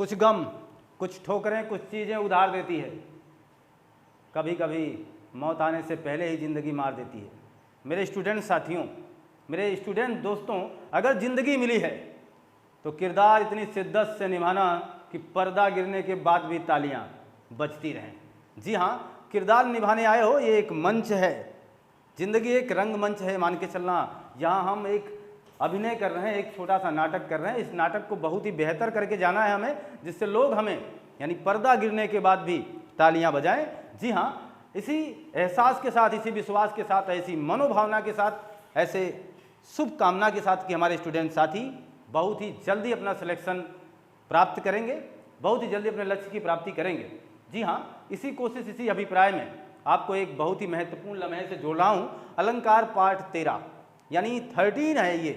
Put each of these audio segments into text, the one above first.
कुछ गम, कुछ ठोकरें, कुछ चीज़ें उधार देती है। कभी कभी मौत आने से पहले ही ज़िंदगी मार देती है। मेरे स्टूडेंट साथियों, मेरे स्टूडेंट दोस्तों, अगर ज़िंदगी मिली है तो किरदार इतनी शिद्दत से निभाना कि पर्दा गिरने के बाद भी तालियां बजती रहें। जी हाँ, किरदार निभाने आए हो, ये एक मंच है, ज़िंदगी एक रंगमंच है मान के चलना। यहाँ हम एक अभिनय कर रहे हैं, एक छोटा सा नाटक कर रहे हैं। इस नाटक को बहुत ही बेहतर करके जाना है हमें, जिससे लोग हमें यानी पर्दा गिरने के बाद भी तालियां बजाएं। जी हाँ, इसी एहसास के साथ, इसी विश्वास के साथ, ऐसी मनोभावना के साथ, ऐसे शुभ कामना के साथ कि हमारे स्टूडेंट साथी बहुत ही जल्दी अपना सिलेक्शन प्राप्त करेंगे, बहुत ही जल्दी अपने लक्ष्य की प्राप्ति करेंगे। जी हाँ, इसी कोशिश, इसी अभिप्राय में आपको एक बहुत ही महत्वपूर्ण लम्हे से जोड़ रहा हूँ। अलंकार पार्ट 13 यानी 13 है ये,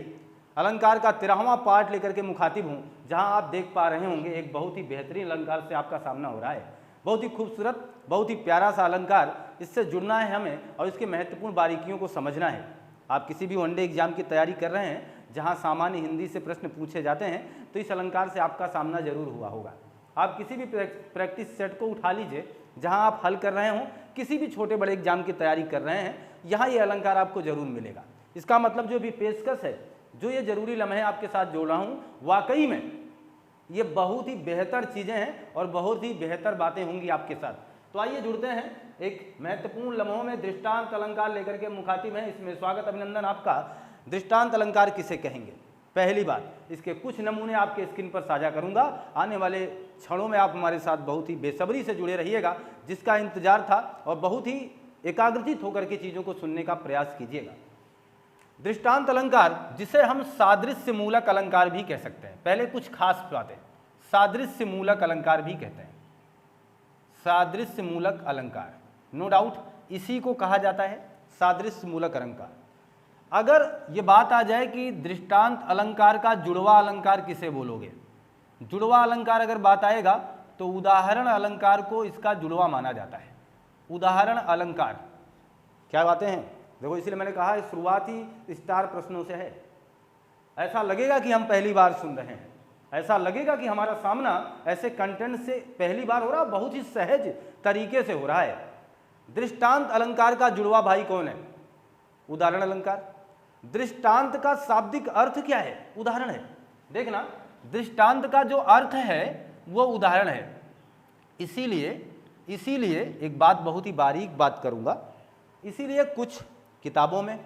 अलंकार का 13वां पार्ट लेकर के मुखातिब हूँ, जहाँ आप देख पा रहे होंगे एक बहुत ही बेहतरीन अलंकार से आपका सामना हो रहा है। बहुत ही खूबसूरत, बहुत ही प्यारा सा अलंकार, इससे जुड़ना है हमें और इसके महत्वपूर्ण बारीकियों को समझना है। आप किसी भी वनडे एग्जाम की तैयारी कर रहे हैं जहाँ सामान्य हिंदी से प्रश्न पूछे जाते हैं, तो इस अलंकार से आपका सामना जरूर हुआ होगा। आप किसी भी प्रैक्टिस सेट को उठा लीजिए जहाँ आप हल कर रहे हों, किसी भी छोटे बड़े एग्जाम की तैयारी कर रहे हैं, यहाँ ये अलंकार आपको जरूर मिलेगा। इसका मतलब जो भी पेशकश है, जो ये जरूरी लम्हे आपके साथ जोड़ रहा हूँ, वाकई में ये बहुत ही बेहतर चीज़ें हैं और बहुत ही बेहतर बातें होंगी आपके साथ। तो आइए जुड़ते हैं एक महत्वपूर्ण लम्हों में। दृष्टांत अलंकार लेकर के मुखातिब हैं, इसमें स्वागत अभिनंदन आपका। दृष्टांत अलंकार किसे कहेंगे? पहली बात, इसके कुछ नमूने आपके स्क्रीन पर साझा करूंगा। आने वाले क्षणों में आप हमारे साथ बहुत ही बेसब्री से जुड़े रहिएगा, जिसका इंतजार था, और बहुत ही एकाग्रचित होकर के चीज़ों को सुनने का प्रयास कीजिएगा। दृष्टांत अलंकार, जिसे हम सादृश्य मूलक अलंकार भी कह सकते हैं। पहले कुछ खास बातें, सादृश्य मूलक अलंकार भी कहते हैं। सादृश्य मूलक अलंकार, नो डाउट इसी को कहा जाता है सादृश्य मूलक अलंकार। अगर ये बात आ जाए कि दृष्टांत अलंकार का जुड़वा अलंकार किसे बोलोगे, जुड़वा अलंकार अगर बात आएगा तो उदाहरण अलंकार को इसका जुड़वा माना जाता है। उदाहरण अलंकार, क्या बातें हैं देखो, इसलिए मैंने कहा शुरुआत ही स्टार प्रश्नों से है। ऐसा लगेगा कि हम पहली बार सुन रहे हैं, ऐसा लगेगा कि हमारा सामना ऐसे कंटेंट से पहली बार हो रहा है, बहुत ही सहज तरीके से हो रहा है। दृष्टांत अलंकार का जुड़वा भाई कौन है? उदाहरण अलंकार। दृष्टांत का शाब्दिक अर्थ क्या है? उदाहरण है। देखना, दृष्टांत का जो अर्थ है वो उदाहरण है। इसीलिए एक बात, बहुत ही बारीक बात करूंगा, इसीलिए कुछ किताबों में,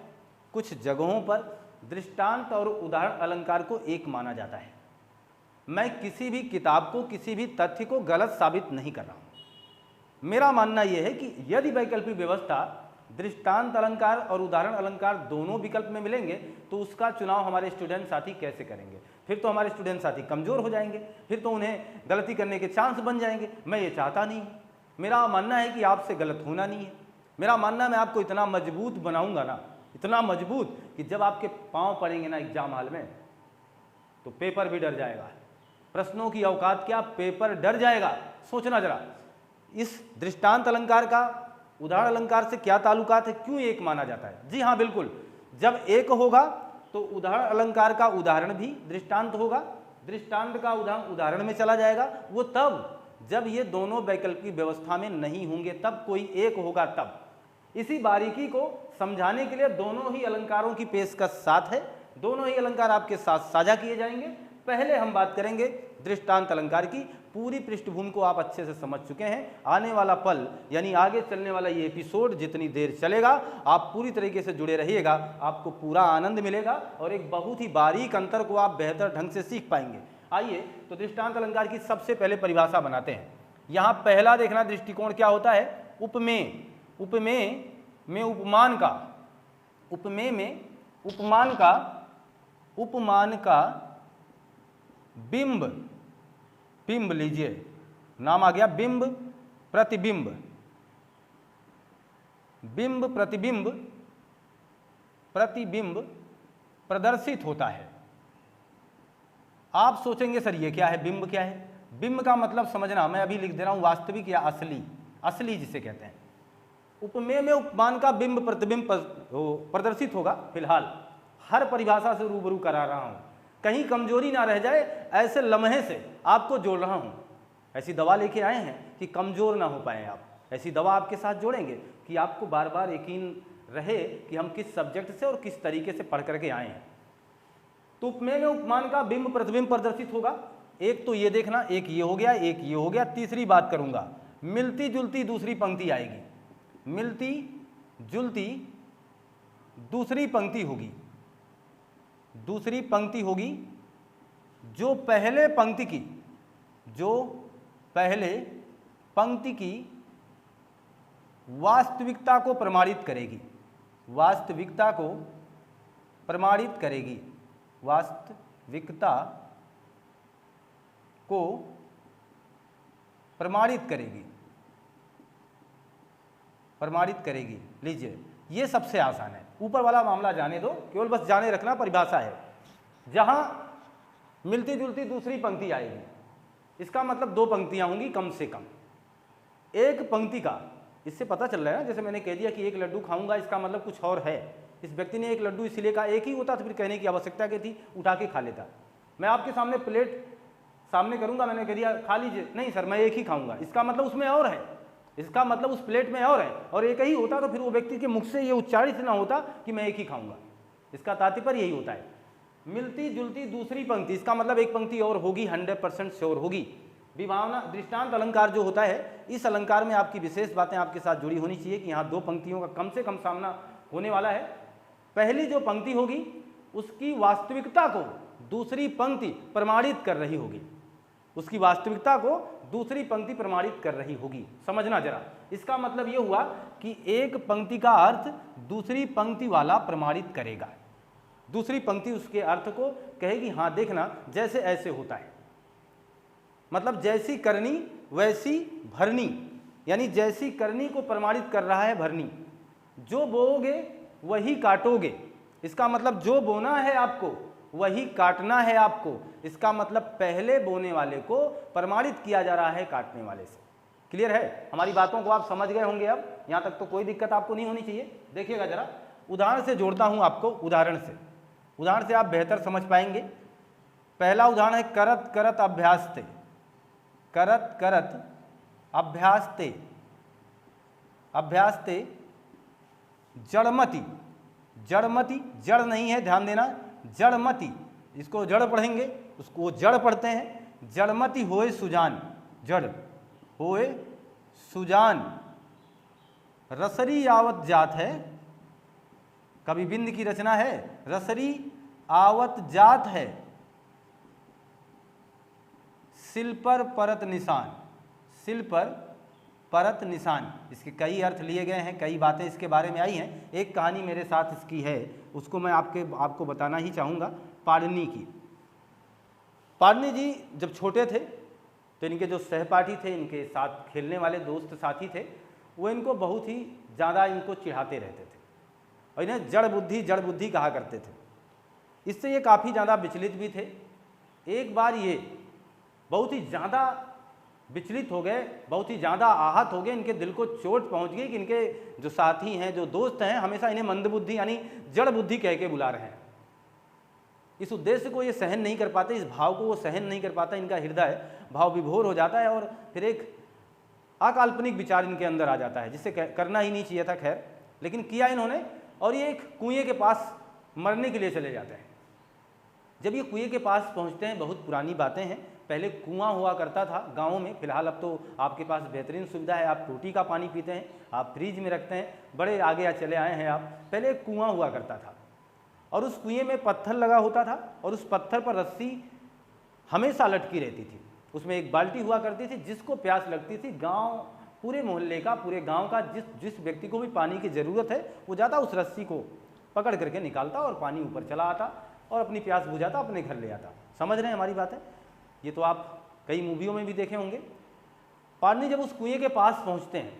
कुछ जगहों पर दृष्टांत और उदाहरण अलंकार को एक माना जाता है। मैं किसी भी किताब को, किसी भी तथ्य को गलत साबित नहीं कर रहा हूं। मेरा मानना यह है कि यदि वैकल्पिक व्यवस्था दृष्टांत अलंकार और उदाहरण अलंकार दोनों विकल्प में मिलेंगे तो उसका चुनाव हमारे स्टूडेंट साथी कैसे करेंगे? फिर तो हमारे स्टूडेंट साथी कमजोर हो जाएंगे, फिर तो उन्हें गलती करने के चांस बन जाएंगे। मैं ये चाहता नहीं हूँ। मेरा मानना है कि आपसे गलत होना नहीं है। मेरा मानना, मैं आपको इतना मजबूत बनाऊंगा ना, इतना मजबूत कि जब आपके पांव पड़ेंगे ना एग्जाम हॉल में तो पेपर भी डर जाएगा। प्रश्नों की औकात क्या, पेपर डर जाएगा। सोचना जरा, इस दृष्टांत अलंकार का उदाहरण अलंकार से क्या ताल्लुकात है, क्यों एक माना जाता है? जी हाँ, बिल्कुल, जब एक होगा तो उदाहरण अलंकार का उदाहरण भी दृष्टांत होगा, दृष्टांत का उदाहरण उदाहरण में चला जाएगा। वो तब जब ये दोनों वैकल्पिक व्यवस्था में नहीं होंगे, तब कोई एक होगा तब। इसी बारीकी को समझाने के लिए दोनों ही अलंकारों की पेशकश साथ है, दोनों ही अलंकार आपके साथ साझा किए जाएंगे। पहले हम बात करेंगे दृष्टांत अलंकार की। पूरी पृष्ठभूमि को आप अच्छे से समझ चुके हैं। आने वाला पल यानी आगे चलने वाला ये एपिसोड जितनी देर चलेगा, आप पूरी तरीके से जुड़े रहिएगा, आपको पूरा आनंद मिलेगा और एक बहुत ही बारीक अंतर को आप बेहतर ढंग से सीख पाएंगे। आइए तो दृष्टांत अलंकार की सबसे पहले परिभाषा बनाते हैं। यहाँ पहला देखना दृष्टिकोण क्या होता है, उपमेय। उपमेय में उपमान का, उपमेय में उपमान का बिंब, बिंब लीजिए, नाम आ गया बिंब प्रतिबिंब। बिंब प्रतिबिंब, प्रतिबिंब प्रदर्शित होता है। आप सोचेंगे सर ये क्या है, बिंब क्या है? बिंब का मतलब समझना, मैं अभी लिख दे रहा हूं, वास्तविक या असली, असली जिसे कहते हैं। उपमेय में उपमान का बिंब प्रतिबिंब प्रदर्शित होगा। फिलहाल हर परिभाषा से रूबरू करा रहा हूं। कहीं कमजोरी ना रह जाए, ऐसे लम्हे से आपको जोड़ रहा हूँ। ऐसी दवा लेके आए हैं कि कमज़ोर ना हो पाए आप। ऐसी दवा आपके साथ जोड़ेंगे कि आपको बार बार यकीन रहे कि हम किस सब्जेक्ट से और किस तरीके से पढ़ करके आए हैं। तो उपमेय में उपमान का बिंब प्रतिबिंब प्रदर्शित होगा। एक तो ये देखना, एक ये हो गया, एक ये हो गया। तीसरी बात करूंगा, मिलती जुलती दूसरी पंक्ति आएगी। मिलती जुलती दूसरी पंक्ति होगी। दूसरी पंक्ति होगी जो पहले पंक्ति की वास्तविकता को प्रमाणित करेगी। वास्तविकता को प्रमाणित करेगी। वास्तविकता को प्रमाणित करेगी। प्रमाणित करेगी। लीजिए, ये सबसे आसान है। ऊपर वाला मामला जाने दो, केवल बस जाने रखना परिभाषा है। जहां मिलती जुलती दूसरी पंक्ति आएगी, इसका मतलब दो पंक्तियां होंगी कम से कम। एक पंक्ति का, इससे पता चल रहा है ना, जैसे मैंने कह दिया कि एक लड्डू खाऊंगा, इसका मतलब कुछ और है। इस व्यक्ति ने एक लड्डू इसलिए कहा, एक ही होता तो फिर कहने की आवश्यकता क्या थी, उठा के खा लेता। मैं आपके सामने प्लेट सामने करूंगा, मैंने कह दिया खा लीजिए, नहीं सर मैं एक ही खाऊंगा, इसका मतलब उसमें और है, इसका मतलब उस प्लेट में और है। और एक ही होता तो फिर वो व्यक्ति के मुख से ये उच्चारित ना होता कि मैं एक ही खाऊंगा। इसका तात्पर्य यही होता है। मिलती जुलती दूसरी पंक्ति, इसका मतलब एक पंक्ति और होगी, 100% श्योर होगी। विभावना दृष्टांत अलंकार जो होता है, इस अलंकार में आपकी विशेष बातें आपके साथ जुड़ी होनी चाहिए कि यहाँ दो पंक्तियों का कम से कम सामना होने वाला है। पहली जो पंक्ति होगी उसकी वास्तविकता को दूसरी पंक्ति प्रमाणित कर रही होगी। उसकी वास्तविकता को दूसरी पंक्ति प्रमाणित कर रही होगी। समझना जरा, इसका मतलब यह हुआ कि एक पंक्ति का अर्थ दूसरी पंक्ति वाला प्रमाणित करेगा। दूसरी पंक्ति उसके अर्थ को कहेगी, हाँ देखना जैसे ऐसे होता है। मतलब जैसी करनी वैसी भरनी, यानी जैसी करनी को प्रमाणित कर रहा है भरनी। जो बोओगे वही काटोगे, इसका मतलब जो बोना है आपको वही काटना है आपको। इसका मतलब पहले बोने वाले को प्रमाणित किया जा रहा है काटने वाले से। क्लियर है? हमारी बातों को आप समझ गए होंगे। अब यहां तक तो कोई दिक्कत आपको नहीं होनी चाहिए। देखिएगा जरा, उदाहरण से जोड़ता हूं आपको। उदाहरण से आप बेहतर समझ पाएंगे। पहला उदाहरण है, करत करत अभ्यासते। करत करत अभ्यासते, अभ्यासते जड़मति। जड़मति, जड़ नहीं है, ध्यान देना, जड़मति। इसको जड़ पढ़ेंगे, उसको जड़ पढ़ते हैं। जड़मति होए सुजान, जड़ होए सुजान। रसरी आवत जात है, कवि बिंद की रचना है। रसरी आवत जात है, सिल पर परत निशान। सिल पर परत निशान, इसके कई अर्थ लिए गए हैं, कई बातें इसके बारे में आई हैं। एक कहानी मेरे साथ इसकी है, उसको मैं आपको बताना ही चाहूँगा। पाणिनि की। पाणिनि जी जब छोटे थे तो इनके जो सहपाठी थे, इनके साथ खेलने वाले दोस्त साथी थे, वो इनको बहुत ही ज़्यादा इनको चिढ़ाते रहते थे और इन्हें जड़ बुद्धि कहा करते थे। इससे ये काफ़ी ज़्यादा विचलित भी थे। एक बार ये बहुत ही ज़्यादा विचलित हो गए, बहुत ही ज़्यादा आहत हो गए, इनके दिल को चोट पहुंच गई कि इनके जो साथी हैं, जो दोस्त हैं, हमेशा इन्हें मंदबुद्धि यानी जड़ बुद्धि कह के बुला रहे हैं। इस उद्देश्य को ये सहन नहीं कर पाते, इस भाव को वो सहन नहीं कर पाता, इनका हृदय भाव विभोर हो जाता है और फिर एक अकाल्पनिक विचार इनके अंदर आ जाता है, जिसे करना ही नहीं चाहिए था, खैर लेकिन किया इन्होंने। और ये एक कुएं के पास मरने के लिए चले जाते हैं। जब ये कुएं के पास पहुँचते हैं, बहुत पुरानी बातें हैं, पहले कुआं हुआ करता था गाँव में। फिलहाल अब तो आपके पास बेहतरीन सुविधा है, आप टोटी का पानी पीते हैं, आप फ्रिज में रखते हैं, बड़े आगे चले आए हैं आप। पहले एक कुआं हुआ करता था और उस कुएं में पत्थर लगा होता था और उस पत्थर पर रस्सी हमेशा लटकी रहती थी। उसमें एक बाल्टी हुआ करती थी, जिसको प्यास लगती थी, गाँव पूरे मोहल्ले का, पूरे गाँव का जिस व्यक्ति को भी पानी की ज़रूरत है, वो जाता उस रस्सी को पकड़ करके निकालता और पानी ऊपर चला आता और अपनी प्यास बुझाता, अपने घर ले आता। समझ रहे हैं हमारी बात है? ये तो आप कई मूवियों में भी देखे होंगे। पाणिनि जब उस कुएं के पास पहुंचते हैं,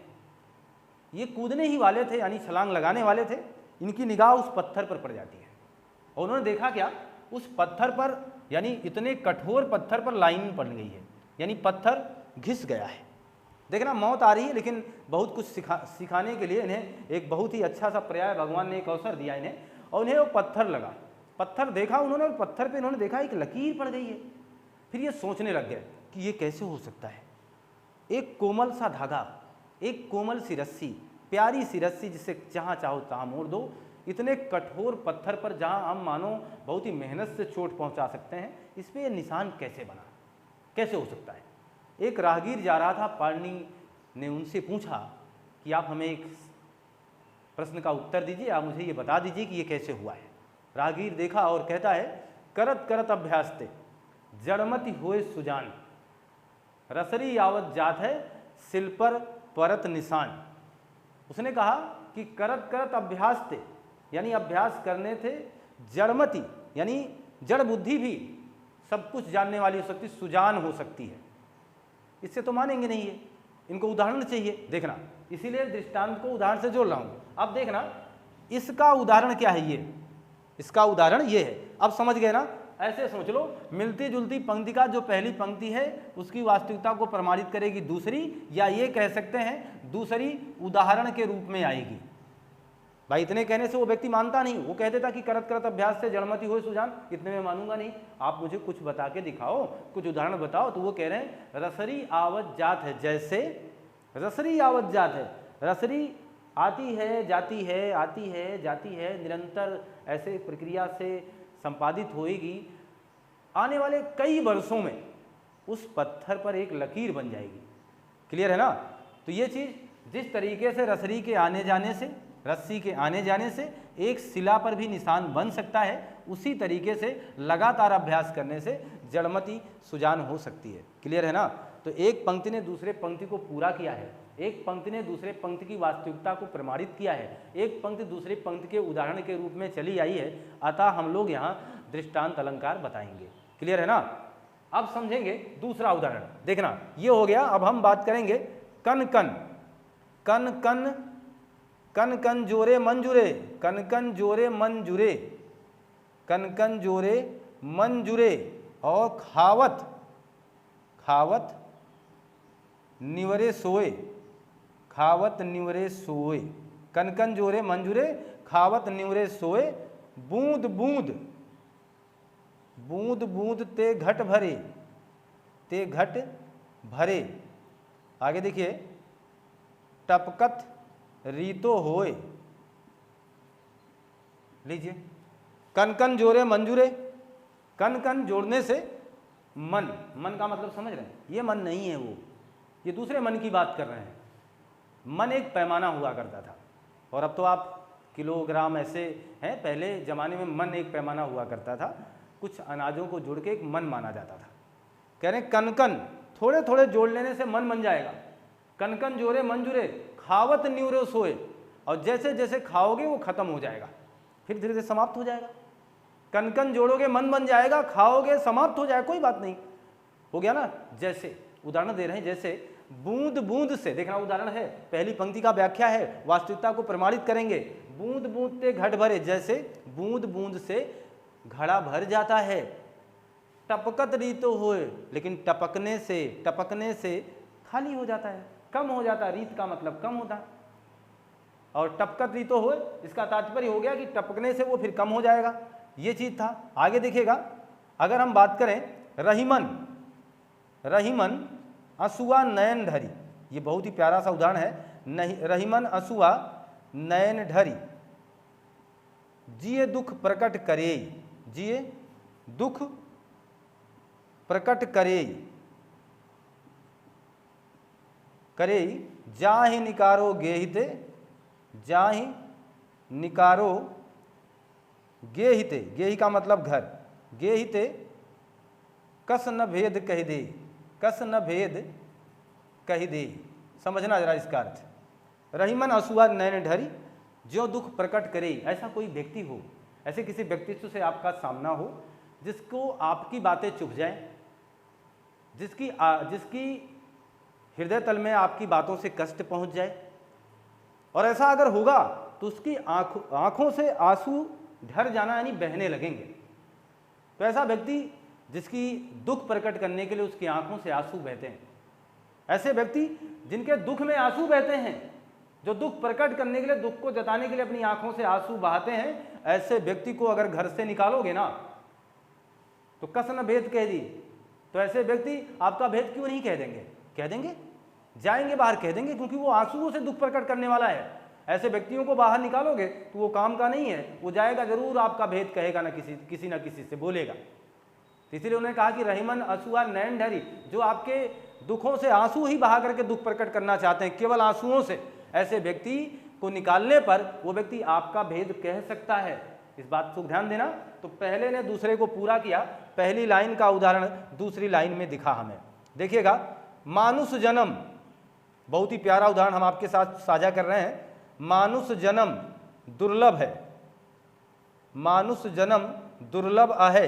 ये कूदने ही वाले थे, यानी छलांग लगाने वाले थे, इनकी निगाह उस पत्थर पर पड़ जाती है और उन्होंने देखा क्या, उस पत्थर पर, यानी इतने कठोर पत्थर पर लाइन पड़ गई है, यानी पत्थर घिस गया है। देखना, मौत आ रही है, लेकिन बहुत कुछ सिखाने के लिए इन्हें एक बहुत ही अच्छा सा पर्याय भगवान ने एक अवसर दिया इन्हें, और उन्हें वो पत्थर लगा। पत्थर देखा उन्होंने और पत्थर पे इन्होंने देखा एक लकीर पड़ गई है। फिर ये सोचने लग गए कि ये कैसे हो सकता है। एक कोमल सा धागा, एक कोमल सी रस्सी, प्यारी सी रस्सी जिसे जहाँ चाहो तहाँ मोड़ दो, इतने कठोर पत्थर पर जहाँ हम मानो बहुत ही मेहनत से चोट पहुँचा सकते हैं, इस पर यह निशान कैसे बना, कैसे हो सकता है। एक राहगीर जा रहा था, पाणिनि ने उनसे पूछा कि आप हमें एक प्रश्न का उत्तर दीजिए, आप मुझे ये बता दीजिए कि ये कैसे हुआ है। राहगीर देखा और कहता है, करत करत अभ्यासते जड़मति होए सुजान, रसरी यावत जात है सिल पर परत निशान। उसने कहा कि करत करत अभ्यास थे, यानी अभ्यास करने थे, जड़मति यानी जड़ बुद्धि भी सब कुछ जानने वाली हो सकती, सुजान हो सकती है। इससे तो मानेंगे नहीं है, इनको उदाहरण चाहिए। देखना, इसीलिए दृष्टांत को उदाहरण से जोड़ रहा हूँ। अब देखना इसका उदाहरण क्या है, ये इसका उदाहरण ये है। अब समझ गए ना। ऐसे सोच लो, मिलती जुलती पंक्ति का जो पहली पंक्ति है उसकी वास्तविकता को प्रमाणित करेगी दूसरी, या ये कह सकते हैं दूसरी उदाहरण के रूप में आएगी। भाई इतने कहने से वो व्यक्ति मानता नहीं, वो कह देता कि करत करत अभ्यास से जड़मति होए सुजान, इतने में मानूंगा नहीं, आप मुझे कुछ बता के दिखाओ, कुछ उदाहरण बताओ। तो वो कह रहे हैं रसरी आवत जात है, जैसे रसरी आवत जात है, रसरी आती है जाती है, आती है जाती है, निरंतर ऐसे प्रक्रिया से संपादित होएगी। आने वाले कई वर्षों में उस पत्थर पर एक लकीर बन जाएगी। क्लियर है ना। तो ये चीज़ जिस तरीके से रसरी के आने जाने से, रस्सी के आने जाने से एक शिला पर भी निशान बन सकता है, उसी तरीके से लगातार अभ्यास करने से जड़मति सुजान हो सकती है। क्लियर है ना। तो एक पंक्ति ने दूसरे पंक्ति को पूरा किया है, एक पंक्ति ने दूसरे पंक्ति की वास्तविकता को प्रमाणित किया है, एक पंक्ति दूसरी पंक्ति के उदाहरण के रूप में चली आई है। अतः हम लोग यहाँ दृष्टांत अलंकार बताएंगे। क्लियर है ना। अब समझेंगे दूसरा उदाहरण। देखना, ये हो गया। अब हम बात करेंगे कन कन, कन कन, कन कन जोरे मन जुरे, कन कन जोरे मन जुरे, कन कन जोरे मन जुरे, और खावत, खावत निवरे सोए, खावत निवरे सोए, कनकन जोरे मंजुरे, खावत निवरे सोए, बूंद बूंद, बूंद बूंद ते घट भरे, ते घट भरे। आगे देखिए, टपकत रीतो होए। लीजिए, कनकन जोरे मंजूरे, कन जोड़ने से मन, मन का मतलब समझ रहे हैं, ये मन नहीं है, वो ये दूसरे मन की बात कर रहे हैं। मन एक पैमाना हुआ करता था, और अब तो आप किलोग्राम ऐसे हैं, पहले ज़माने में मन एक पैमाना हुआ करता था, कुछ अनाजों को जोड़ के एक मन माना जाता था। कह रहे हैं कनकन, थोड़े थोड़े जोड़ लेने से मन बन जाएगा। कनकन जोरे मन जुरे, खावत न्यूरो सोए, और जैसे जैसे खाओगे वो खत्म हो जाएगा, फिर धीरे धीरे समाप्त हो जाएगा। कनकन जोड़ोगे मन बन जाएगा, खाओगे समाप्त हो जाएगा, कोई बात नहीं, हो गया ना। जैसे उदाहरण दे रहे हैं, जैसे बूंद बूंद से, देखना उदाहरण है, पहली पंक्ति का व्याख्या है, वास्तविकता को प्रमाणित करेंगे। बूंद बूंद से घट भरे, जैसे बूंद बूंद से घड़ा भर जाता है। टपकत रीतो होए, लेकिन टपकने से खाली हो जाता है, कम हो जाता है। रीत का मतलब कम होता है, और टपकत रीतो होए, इसका तात्पर्य हो गया कि टपकने से वो फिर कम हो जाएगा। ये चीज था। आगे देखिएगा, अगर हम बात करें रहीमन, रहीमन असुआ नयन ढरी, ये बहुत ही प्यारा सा उदाहरण है। नहीं, रहीमन असुआ नयन ढरी, जिए दुख प्रकट करे, जिए दुख प्रकट करे, करे जाहि निकारो गेहिते, जाहि निकारो गेहिते, गेहि का मतलब घर, गेहिते कस न भेद कह दे, कस न भेद कह दे। समझना जरा इसका अर्थ। रहीमन असुआ नयन ढरी, जो दुख प्रकट करे। ऐसा कोई व्यक्ति हो, ऐसे किसी व्यक्तित्व से आपका सामना हो जिसको आपकी बातें चुभ जाएं, जिसकी हृदय तल में आपकी बातों से कष्ट पहुंच जाए, और ऐसा अगर होगा तो उसकी आंखों से आंसू ढर जाना, यानी बहने लगेंगे। तो ऐसा व्यक्ति जिसकी दुख प्रकट करने के लिए उसकी आंखों से आंसू बहते हैं, ऐसे व्यक्ति जिनके दुख में आंसू बहते हैं, जो दुख प्रकट करने के लिए, दुख को जताने के लिए अपनी आंखों से आंसू बहाते हैं, ऐसे व्यक्ति को अगर घर से निकालोगे ना तो कसन भेद कह दी, तो ऐसे व्यक्ति आपका भेद क्यों नहीं कह देंगे? कह देंगे, जाएंगे बाहर कह देंगे, क्योंकि वो आंसुओं से दुख प्रकट करने वाला है। ऐसे व्यक्तियों को बाहर निकालोगे तो वो काम का नहीं है, वो जाएगा जरूर आपका भेद कहेगा ना, किसी ना किसी से बोलेगा। इसलिए उन्होंने कहा कि रहीमन असूआ नैन ढरी, जो आपके दुखों से आंसू ही बहा करके दुख प्रकट करना चाहते हैं, केवल आंसुओं से, ऐसे व्यक्ति को निकालने पर वो व्यक्ति आपका भेद कह सकता है। इस बात को ध्यान देना। तो पहले ने दूसरे को पूरा किया, पहली लाइन का उदाहरण दूसरी लाइन में दिखा हमें। देखिएगा, मानुष जन्म, बहुत ही प्यारा उदाहरण हम आपके साथ साझा कर रहे हैं। मानुष जन्म दुर्लभ है, मानुष जन्म दुर्लभ आहे,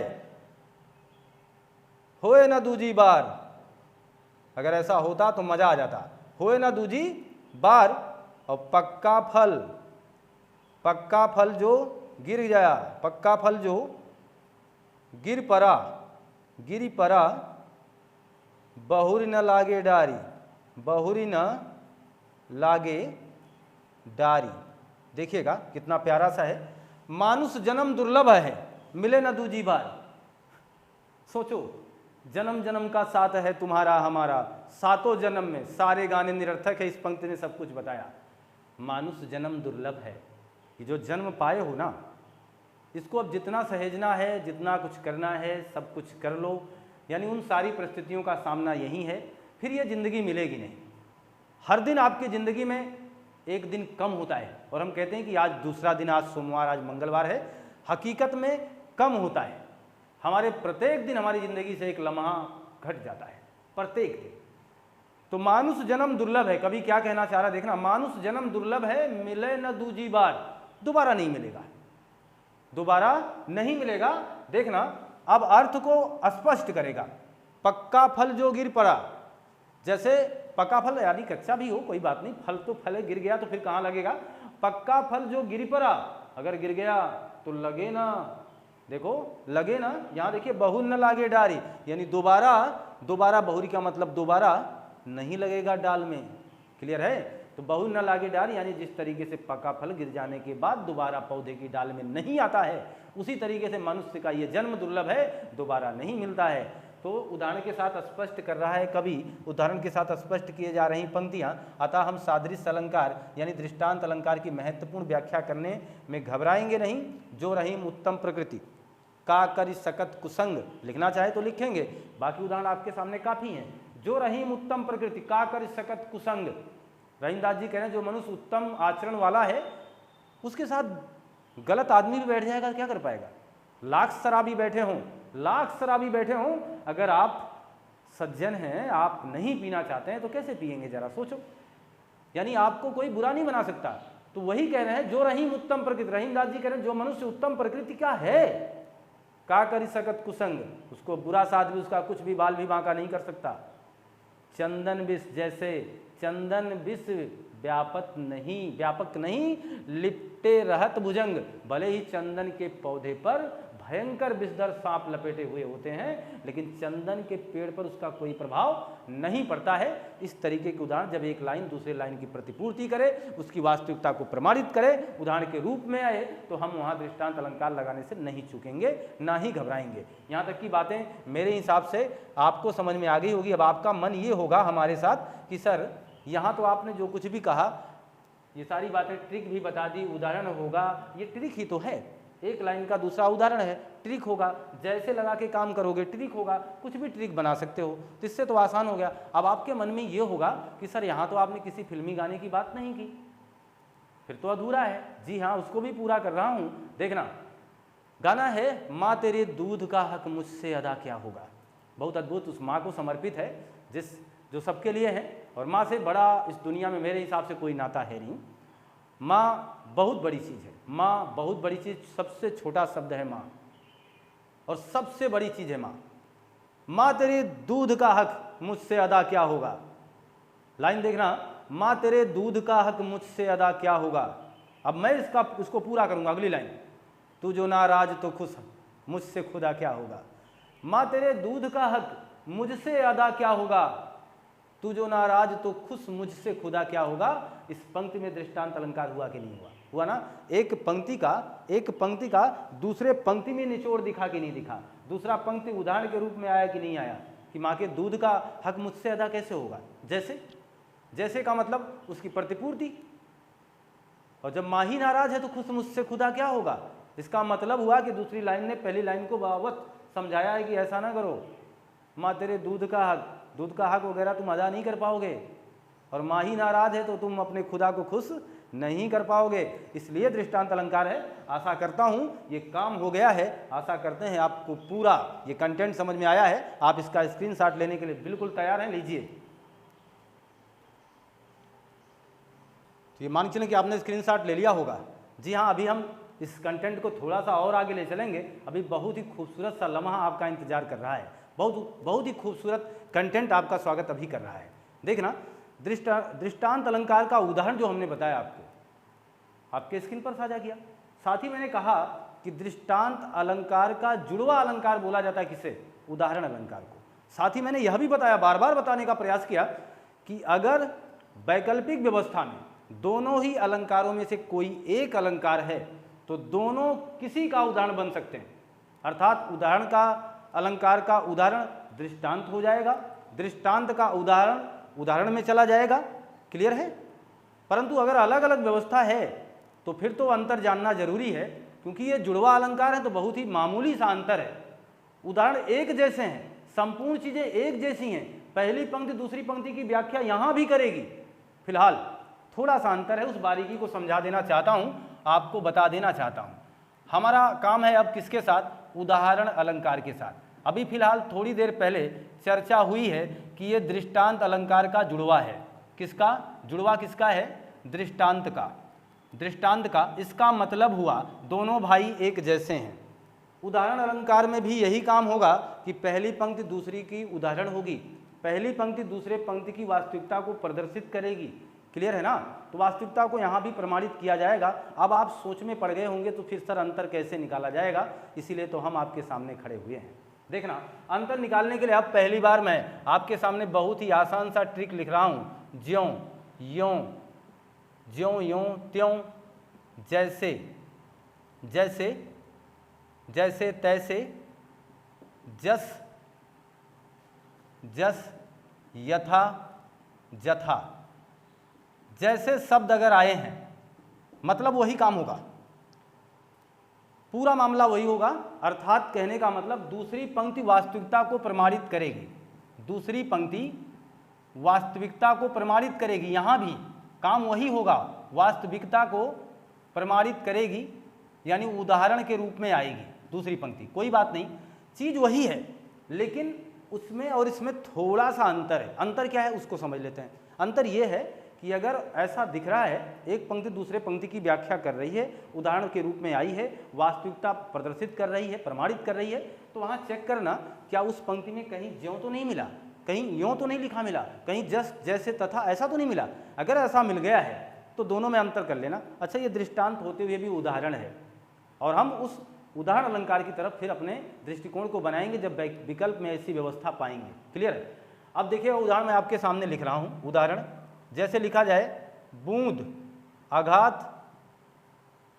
होए ना दूजी बार। अगर ऐसा होता तो मजा आ जाता, होए ना दूजी बार। और पक्का फल जो गिर गया, पक्का फल जो गिर परा, बहुरी न लागे डारी, बहुरी न लागे डारी। देखिएगा कितना प्यारा सा है। मानुष जन्म दुर्लभ है, मिले न दूजी बार। सोचो, जन्म जन्म का साथ है तुम्हारा हमारा, सातों जन्म में। सारे गाने निरर्थक है, इस पंक्ति ने सब कुछ बताया। मानुष जन्म दुर्लभ है, कि जो जन्म पाए हो ना, इसको अब जितना सहेजना है, जितना कुछ करना है, सब कुछ कर लो। यानी उन सारी परिस्थितियों का सामना यही है, फिर ये ज़िंदगी मिलेगी नहीं। हर दिन आपकी ज़िंदगी में एक दिन कम होता है, और हम कहते हैं कि आज दूसरा दिन, आज सोमवार, आज मंगलवार है। हकीकत में कम होता है। हमारे प्रत्येक दिन हमारी ज़िंदगी से एक लम्हा घट जाता है, प्रत्येक दिन। तो मानुष जन्म दुर्लभ है, कभी क्या कहना चाह रहा है देखना, मानुष जन्म दुर्लभ है, मिले न दूजी बार। दोबारा नहीं मिलेगा, दोबारा नहीं मिलेगा। देखना, अब अर्थ को स्पष्ट करेगा। पक्का फल जो गिर पड़ा, जैसे पक्का फल यानी कच्चा भी हो कोई बात नहीं, फल तो फल है, गिर गया तो फिर कहाँ लगेगा। पक्का फल जो गिर पड़ा, अगर गिर गया तो लगे ना, देखो लगे ना। यहाँ देखिए, बहुर न लागे डारी, यानी दोबारा बहुरी का मतलब दोबारा नहीं लगेगा डाल में। क्लियर है? तो बहुर न लागे डाल यानी जिस तरीके से पका फल गिर जाने के बाद दोबारा पौधे की डाल में नहीं आता है, उसी तरीके से मनुष्य का ये जन्म दुर्लभ है, दोबारा नहीं मिलता है। तो उदाहरण के साथ स्पष्ट कर रहा है कवि, उदाहरण के साथ स्पष्ट किए जा रही पंक्तियां। अतः हम सादृश्य अलंकार यानी दृष्टांत अलंकार की महत्वपूर्ण व्याख्या करने में घबराएंगे नहीं। जो रहीम उत्तम प्रकृति का करि सकत कुसंग, लिखना चाहे तो लिखेंगे, बाकी उदाहरण आपके सामने काफी हैं। जो रहीम उत्तम प्रकृति का करि सकत कुसंग, रहीमदास जी कह रहे हैं जो मनुष्य उत्तम आचरण वाला है, उसके साथ गलत आदमी भी बैठ जाएगा, क्या कर पाएगा। लाख शराबी बैठे हों, अगर आप सज्जन हैं, आप नहीं पीना चाहते हैं तो कैसे पिएंगे, जरा सोचो। यानी आपको कोई बुरा नहीं बना सकता। तो वही कह रहे हैं जो रहीम उत्तम प्रकृति, रहीमदास जी कह रहे हैं जो मनुष्य उत्तम प्रकृति का है, का करि सकत कुसंग, उसको बुरा साथ भी, उसका कुछ भी बाल भी बांका नहीं कर सकता। चंदन विष जैसे, चंदन विष व्यापक नहीं लिपटे रहत भुजंग, भले ही चंदन के पौधे पर भयंकर विषधर सांप लपेटे हुए होते हैं, लेकिन चंदन के पेड़ पर उसका कोई प्रभाव नहीं पड़ता है। इस तरीके के उदाहरण जब एक लाइन दूसरे लाइन की प्रतिपूर्ति करे, उसकी वास्तविकता को प्रमाणित करे, उदाहरण के रूप में आए, तो हम वहाँ दृष्टांत अलंकार लगाने से नहीं चूकेंगे, ना ही घबराएंगे। यहाँ तक की बातें मेरे हिसाब से आपको समझ में आ गई होगी। अब आपका मन ये होगा हमारे साथ कि सर यहाँ तो आपने जो कुछ भी कहा, ये सारी बातें ट्रिक भी बता दी, उदाहरण होगा, ये ट्रिक ही तो है, एक लाइन का दूसरा उदाहरण है, ट्रिक होगा, जैसे लगा के काम करोगे ट्रिक होगा, कुछ भी ट्रिक बना सकते हो, तो इससे तो आसान हो गया। अब आपके मन में ये होगा कि सर यहाँ तो आपने किसी फिल्मी गाने की बात नहीं की, फिर तो अधूरा है। जी हाँ, उसको भी पूरा कर रहा हूँ। देखना, गाना है माँ तेरे दूध का हक मुझसे अदा क्या होगा। बहुत अद्भुत, उस माँ को समर्पित है जो सबके लिए है, और माँ से बड़ा इस दुनिया में मेरे हिसाब से कोई नाता है नहीं। माँ बहुत बड़ी चीज़ है, माँ बहुत बड़ी चीज़, सबसे छोटा शब्द है माँ, और सबसे बड़ी चीज़ है माँ। माँ तेरे दूध का हक मुझसे अदा क्या होगा। लाइन देखना, माँ तेरे दूध का हक मुझसे अदा क्या होगा। अब मैं इसको पूरा करूँगा, अगली लाइन, तू जो नाराज तो खुश, मुझसे खुदा क्या होगा। माँ तेरे दूध का हक मुझसे अदा क्या होगा, तू जो नाराज तो खुश मुझसे खुदा क्या होगा। इस पंक्ति में दृष्टांत अलंकार हुआ कि नहीं हुआ, हुआ ना। एक पंक्ति का दूसरे पंक्ति में निचोड़ दिखा कि नहीं दिखा, दूसरा पंक्ति उदाहरण के रूप में आया कि नहीं आया, कि माँ के दूध का हक मुझसे अदा कैसे होगा। जैसे का मतलब उसकी प्रतिपूर्ति, और जब माँ ही नाराज है तो खुश मुझसे खुदा क्या होगा। इसका मतलब हुआ कि दूसरी लाइन ने पहली लाइन को बराबर समझाया है कि ऐसा ना करो, माँ तेरे दूध का हक वगैरह तुम अदा नहीं कर पाओगे, और माँ ही नाराज है तो तुम अपने खुदा को खुश नहीं कर पाओगे। इसलिए दृष्टांत अलंकार है। आशा करता हूँ ये काम हो गया है, आशा करते हैं आपको पूरा ये कंटेंट समझ में आया है। आप इसका स्क्रीनशॉट लेने के लिए बिल्कुल तैयार हैं, लीजिए। तो ये मान चलें कि आपने स्क्रीनशॉट ले लिया होगा। जी हाँ, अभी हम इस कंटेंट को थोड़ा सा और आगे ले चलेंगे। अभी बहुत ही खूबसूरत सा लम्हा आपका इंतजार कर रहा है, बहुत ही खूबसूरत कंटेंट आपका स्वागत अभी कर रहा है। देखना, दृष्टांत अलंकार का उदाहरण जो हमने बताया आपके स्क्रीन पर साझा किया। साथ ही मैंने कहा कि दृष्टांत अलंकार का जुड़वा अलंकार बोला जाता है किसे, उदाहरण अलंकार को। साथ ही मैंने यह भी बताया, बार बार बताने का प्रयास किया कि अगर वैकल्पिक व्यवस्था में दोनों ही अलंकारों में से कोई एक अलंकार है तो दोनों किसी का उदाहरण बन सकते हैं। अर्थात उदाहरण का अलंकार का उदाहरण दृष्टांत हो जाएगा, दृष्टांत का उदाहरण में चला जाएगा। क्लियर है। परंतु अगर अलग अलग व्यवस्था है तो फिर तो अंतर जानना जरूरी है, क्योंकि ये जुड़वा अलंकार है तो बहुत ही मामूली सा अंतर है। उदाहरण एक जैसे हैं, संपूर्ण चीजें एक जैसी हैं, पहली पंक्ति दूसरी पंक्ति की व्याख्या यहां भी करेगी। फिलहाल थोड़ा सा अंतर है, उस बारीकी को समझा देना चाहता हूं, आपको बता देना चाहता हूं। हमारा काम है अब किसके साथ, उदाहरण अलंकार के साथ। अभी फिलहाल थोड़ी देर पहले चर्चा हुई है कि ये दृष्टांत अलंकार का जुड़वा है। किसका जुड़वा, किसका है, दृष्टांत का। इसका मतलब हुआ दोनों भाई एक जैसे हैं। उदाहरण अलंकार में भी यही काम होगा कि पहली पंक्ति दूसरी की उदाहरण होगी, पहली पंक्ति दूसरे पंक्ति की वास्तविकता को प्रदर्शित करेगी। क्लियर है ना। तो वास्तविकता को यहाँ भी प्रमाणित किया जाएगा। अब आप सोच में पड़ गए होंगे तो फिर सर अंतर कैसे निकाला जाएगा, इसीलिए तो हम आपके सामने खड़े हुए हैं। देखना, अंतर निकालने के लिए अब पहली बार मैं आपके सामने बहुत ही आसान सा ट्रिक लिख रहा हूँ। ज्यों यों, ज्यों यों त्यों, जैसे जैसे जैसे तैसे, जस जस यथा जथा। जैसे शब्द अगर आए हैं मतलब वही काम होगा, पूरा मामला वही होगा। अर्थात कहने का मतलब दूसरी पंक्ति वास्तविकता को प्रमाणित करेगी, दूसरी पंक्ति वास्तविकता को प्रमाणित करेगी। यहां भी काम वही होगा, वास्तविकता को प्रमाणित करेगी, यानी उदाहरण के रूप में आएगी दूसरी पंक्ति। कोई बात नहीं, चीज वही है, लेकिन उसमें और इसमें थोड़ा सा अंतर है। अंतर क्या है उसको समझ लेते हैं। अंतर यह है कि अगर ऐसा दिख रहा है, एक पंक्ति दूसरे पंक्ति की व्याख्या कर रही है, उदाहरण के रूप में आई है, वास्तविकता प्रदर्शित कर रही है, प्रमाणित कर रही है, तो वहाँ चेक करना क्या उस पंक्ति में कहीं ज्यों तो नहीं मिला, कहीं यों तो नहीं लिखा मिला, कहीं जस जैसे तथा ऐसा तो नहीं मिला। अगर ऐसा मिल गया है तो दोनों में अंतर कर लेना। अच्छा, ये दृष्टांत होते हुए भी उदाहरण है, और हम उस उदाहरण अलंकार की तरफ फिर अपने दृष्टिकोण को बनाएंगे जब विकल्प में ऐसी व्यवस्था पाएंगे। क्लियर है। अब देखिए, उदाहरण मैं आपके सामने लिख रहा हूँ। उदाहरण जैसे लिखा जाए, बूंद आघात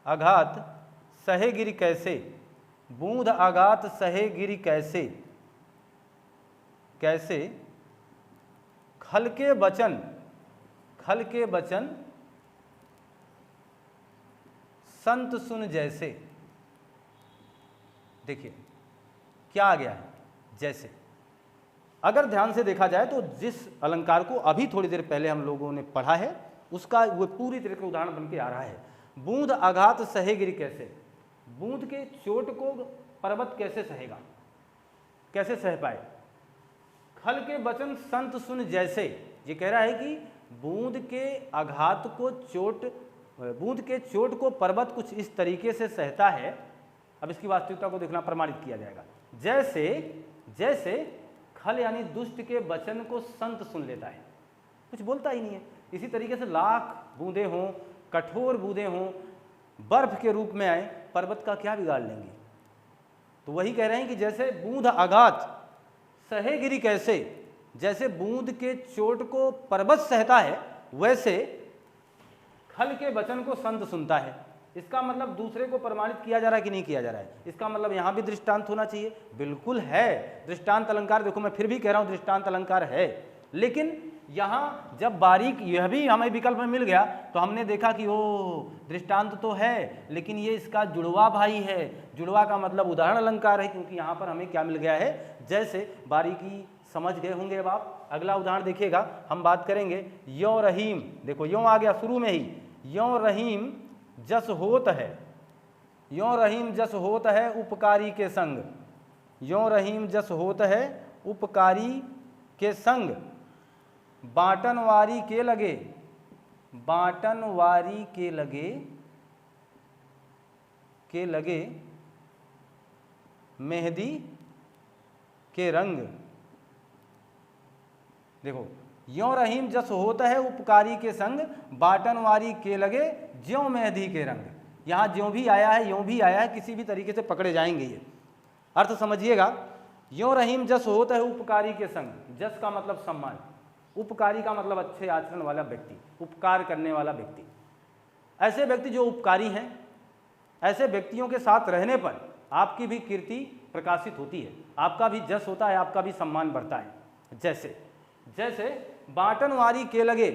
आघात सहे गिरि कैसे, बूंद आघात सहे गिरि कैसे, कैसे खल के बचन संत सुन जैसे। देखिए क्या आ गया है, जैसे। अगर ध्यान से देखा जाए तो जिस अलंकार को अभी थोड़ी देर पहले हम लोगों ने पढ़ा है उसका वो पूरी तरह का उदाहरण बन के आ रहा है। बूंद आघात सहे गिरि कैसे, बूंद के चोट को पर्वत कैसे सहेगा, कैसे सह पाए। खल के बचन संत सुन जैसे, ये कह रहा है कि बूंद के आघात को बूंद के चोट को पर्वत कुछ इस तरीके से सहता है। अब इसकी वास्तविकता को देखना, प्रमाणित किया जाएगा। जैसे खल यानी दुष्ट के वचन को संत सुन लेता है, कुछ बोलता ही नहीं है। इसी तरीके से लाख बूंदे हों, कठोर बूंदे हों, बर्फ के रूप में आए, पर्वत का क्या बिगाड़ लेंगे। तो वही कह रहे हैं कि जैसे बूंद आघात सहे गिरि कैसे, जैसे बूंद के चोट को पर्वत सहता है, वैसे खल के वचन को संत सुनता है। इसका मतलब दूसरे को प्रमाणित किया जा रहा है कि नहीं किया जा रहा है? इसका मतलब यहाँ भी दृष्टांत होना चाहिए। बिल्कुल है, दृष्टांत अलंकार। देखो मैं फिर भी कह रहा हूँ दृष्टांत अलंकार है, लेकिन यहाँ जब बारीक यह भी हमें विकल्प में मिल गया तो हमने देखा कि ओ दृष्टांत तो है, लेकिन ये इसका जुड़वा भाई है। जुड़वा का मतलब उदाहरण अलंकार है, क्योंकि यहाँ पर हमें क्या मिल गया है, जैसे बारीकी समझ गए होंगे। अब आप अगला उदाहरण देखिएगा, हम बात करेंगे यो रहीम। देखो यो आ गया शुरू में ही, यो रहीम जस होत है, यो रहीम जस होत है उपकारी के संग, यो रहीम जस होत है उपकारी के संग, बाटन वारी के लगे, बाटन वारी के लगे, के लगे मेहंदी के रंग। देखो यो रहीम जस होता है उपकारी के संग, बाटन वारी के लगे ज्यों मेहंदी के रंग। यहाँ ज्यों भी आया है, यों भी आया है, किसी भी तरीके से पकड़े जाएंगे ये। अर्थ समझिएगा, यो रहीम जस होता है उपकारी के संग। जस का मतलब सम्मान, उपकारी का मतलब अच्छे आचरण वाला व्यक्ति, उपकार करने वाला व्यक्ति। ऐसे व्यक्ति जो उपकारी हैं, ऐसे व्यक्तियों के साथ रहने पर आपकी भी कीर्ति प्रकाशित होती है, आपका भी जस होता है, आपका भी सम्मान बढ़ता है। जैसे जैसे बाटन वारी के लगे,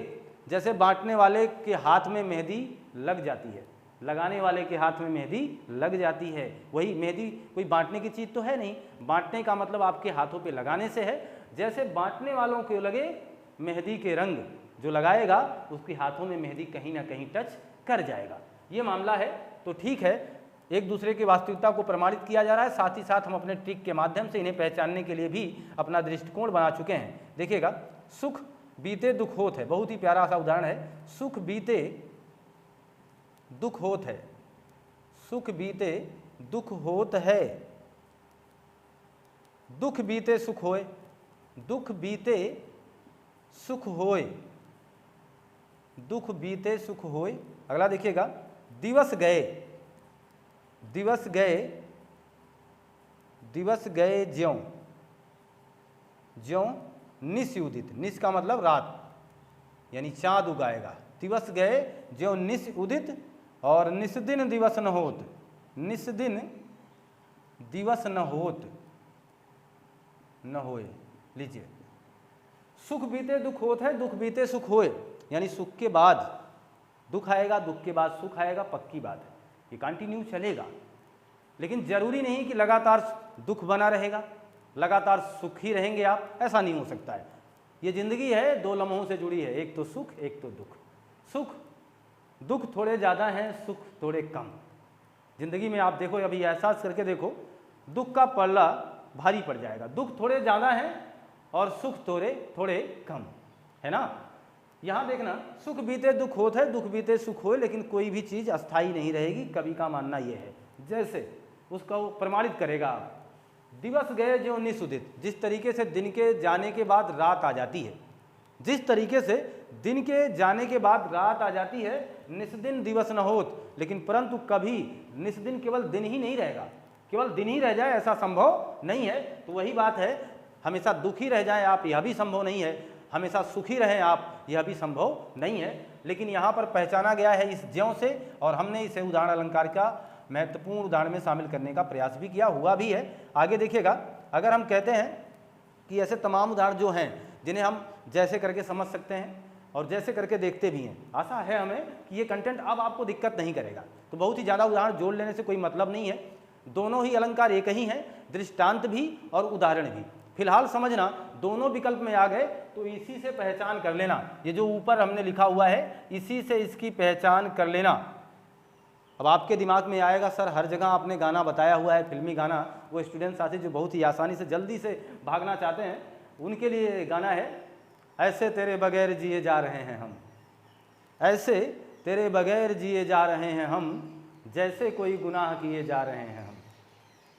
जैसे बांटने वाले के हाथ में मेहंदी लग जाती है, लगाने वाले के हाथ में मेहंदी लग जाती है। वही मेहंदी कोई बांटने की चीज़ तो है नहीं, बांटने का मतलब आपके हाथों पे लगाने से है। जैसे बांटने वालों के लगे मेहंदी के रंग, जो लगाएगा उसके हाथों में मेहंदी कहीं ना कहीं टच कर जाएगा। ये मामला है। तो ठीक है, एक दूसरे की वास्तविकता को प्रमाणित किया जा रहा है, साथ ही साथ हम अपने ट्रिक के माध्यम से इन्हें पहचानने के लिए भी अपना दृष्टिकोण बना चुके हैं। देखिएगा, सुख बीते दुख होत है, बहुत ही प्यारा सा उदाहरण है। सुख बीते दुख होत है, सुख बीते दुख होत है, दुख बीते सुख होए, दुख बीते सुख होए, दुख बीते सुख होए। अगला देखिएगा, दिवस गए, दिवस गए, दिवस गए ज्यों, ज्यों निस उदित। निस का मतलब रात, यानी चाँद उगाएगा। दिवस गए ज्यों निस उदित, और निस दिन दिवस न होत, निस दिन दिवस न होत, न होए। लीजिए, सुख बीते दुख होत है, दुख बीते सुख होए, यानी सुख के बाद दुख आएगा, दुख के बाद सुख आएगा, पक्की बात है, ये कंटिन्यू चलेगा। लेकिन जरूरी नहीं कि लगातार दुख बना रहेगा, लगातार सुख ही रहेंगे आप, ऐसा नहीं हो सकता है। ये जिंदगी है, दो लम्हों से जुड़ी है, एक तो सुख, एक तो दुख। सुख दुख थोड़े ज़्यादा हैं, सुख थोड़े कम। जिंदगी में आप देखो, अभी एहसास करके देखो, दुख का पल्ला भारी पड़ जाएगा। दुख थोड़े ज़्यादा हैं और सुख थोड़े थोड़े कम, है ना। यहाँ देखना, सुख बीते दुख होत है, दुख बीते सुख होए, लेकिन कोई भी चीज़ अस्थाई नहीं रहेगी, कवि का मानना यह है। जैसे उसका वो प्रमाणित करेगा आप, दिवस गए जो निसुदित। जिस तरीके से दिन के जाने के बाद रात आ जाती है, जिस तरीके से दिन के जाने के बाद रात आ जाती है, निस्दिन दिवस न होत। लेकिन परंतु कभी निस्दिन केवल दिन ही नहीं रहेगा, केवल दिन ही रह जाए ऐसा संभव नहीं है। तो वही बात है, हमेशा दुखी रह जाए आप, यह भी संभव नहीं है, हमेशा सुखी रहें आप, यह भी संभव नहीं है। लेकिन यहाँ पर पहचाना गया है इस ज्यों से, और हमने इसे उदाहरण अलंकार का महत्वपूर्ण उदाहरण में शामिल करने का प्रयास भी किया, हुआ भी है। आगे देखिएगा, अगर हम कहते हैं कि ऐसे तमाम उदाहरण जो हैं जिन्हें हम जैसे करके समझ सकते हैं और जैसे करके देखते भी हैं, आशा है हमें कि ये कंटेंट अब आपको दिक्कत नहीं करेगा। तो बहुत ही ज़्यादा उदाहरण जोड़ लेने से कोई मतलब नहीं है, दोनों ही अलंकार एक ही हैं, दृष्टांत भी और उदाहरण भी। फिलहाल समझना, दोनों विकल्प में आ गए तो इसी से पहचान कर लेना। ये जो ऊपर हमने लिखा हुआ है, इसी से इसकी पहचान कर लेना। अब आपके दिमाग में आएगा, सर हर जगह आपने गाना बताया हुआ है, फिल्मी गाना। वो स्टूडेंट साथी जो बहुत ही आसानी से जल्दी से भागना चाहते हैं, उनके लिए गाना है, ऐसे तेरे बगैर जिए जा रहे हैं हम, ऐसे तेरे बगैर जिए जा रहे हैं हम, जैसे कोई गुनाह किए जा रहे हैं हम।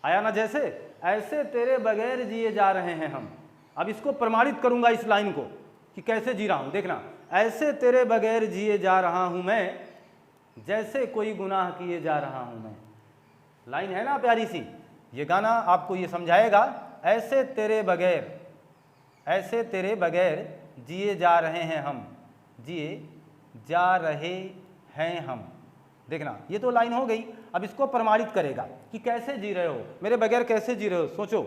आया ना, जैसे ऐसे तेरे बगैर जिए जा रहे हैं हम। अब इसको प्रमाणित करूंगा इस लाइन को कि कैसे जी रहा हूं। देखना, ऐसे तेरे बगैर जिए जा रहा हूं मैं, जैसे कोई गुनाह किए जा रहा हूं मैं। लाइन है ना प्यारी सी, ये गाना आपको ये समझाएगा, ऐसे तेरे बगैर ऐसे तेरे बगैर जिए जा रहे हैं हम, जिए जा रहे हैं हम। देखना, ये तो लाइन हो गई। अब इसको प्रमाणित करेगा कि कैसे जी रहे हो, मेरे बगैर कैसे जी रहे हो, सोचो।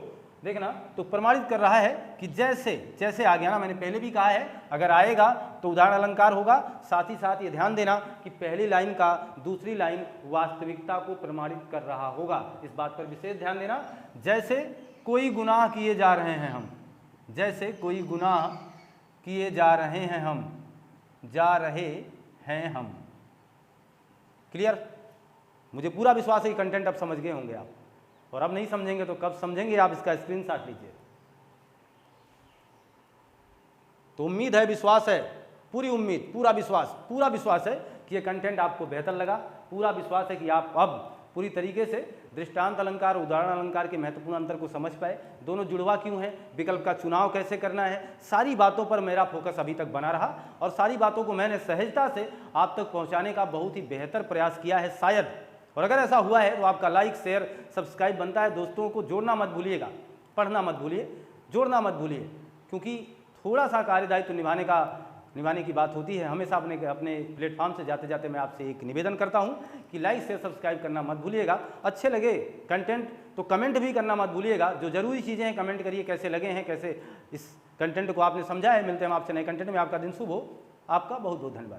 देखना, तो प्रमाणित कर रहा है कि जैसे, जैसे आ गया ना, मैंने पहले भी कहा है अगर आएगा तो उदाहरण अलंकार होगा। साथ ही साथ ये ध्यान देना कि पहली लाइन का दूसरी लाइन वास्तविकता को प्रमाणित कर रहा होगा, इस बात पर विशेष ध्यान देना। जैसे कोई गुनाह किए जा रहे हैं हम, जैसे कोई गुनाह किए जा रहे हैं हम, जा रहे हैं हम। क्लियर? मुझे पूरा विश्वास है कि कंटेंट अब समझ गए होंगे आप, और अब नहीं समझेंगे तो कब समझेंगे, आप इसका स्क्रीनशॉट लीजिए। तो उम्मीद है, विश्वास है, पूरी उम्मीद, पूरा विश्वास है कि ये कंटेंट आपको बेहतर लगा। पूरा विश्वास है कि आप अब पूरी तरीके से दृष्टांत अलंकार, उदाहरण अलंकार के महत्वपूर्ण अंतर को समझ पाए। दोनों जुड़वा क्यों है, विकल्प का चुनाव कैसे करना है, सारी बातों पर मेरा फोकस अभी तक बना रहा, और सारी बातों को मैंने सहजता से आप तक पहुंचाने का बहुत ही बेहतर प्रयास किया है शायद। और अगर ऐसा हुआ है तो आपका लाइक, शेयर, सब्सक्राइब बनता है। दोस्तों को जोड़ना मत भूलिएगा, पढ़ना मत भूलिए, जोड़ना मत भूलिए, क्योंकि थोड़ा सा कार्यदायित्व निभाने की बात होती है। हमेशा अपने प्लेटफॉर्म से जाते जाते मैं आपसे एक निवेदन करता हूं कि लाइक, शेयर, सब्सक्राइब करना मत भूलिएगा। अच्छे लगे कंटेंट तो कमेंट भी करना मत भूलिएगा। जो जरूरी चीज़ें हैं कमेंट करिए, कैसे लगे हैं, कैसे इस कंटेंट को आपने समझा है। मिलते हैं हम आपसे नए कंटेंट में। आपका दिन शुभ हो। आपका बहुत बहुत धन्यवाद।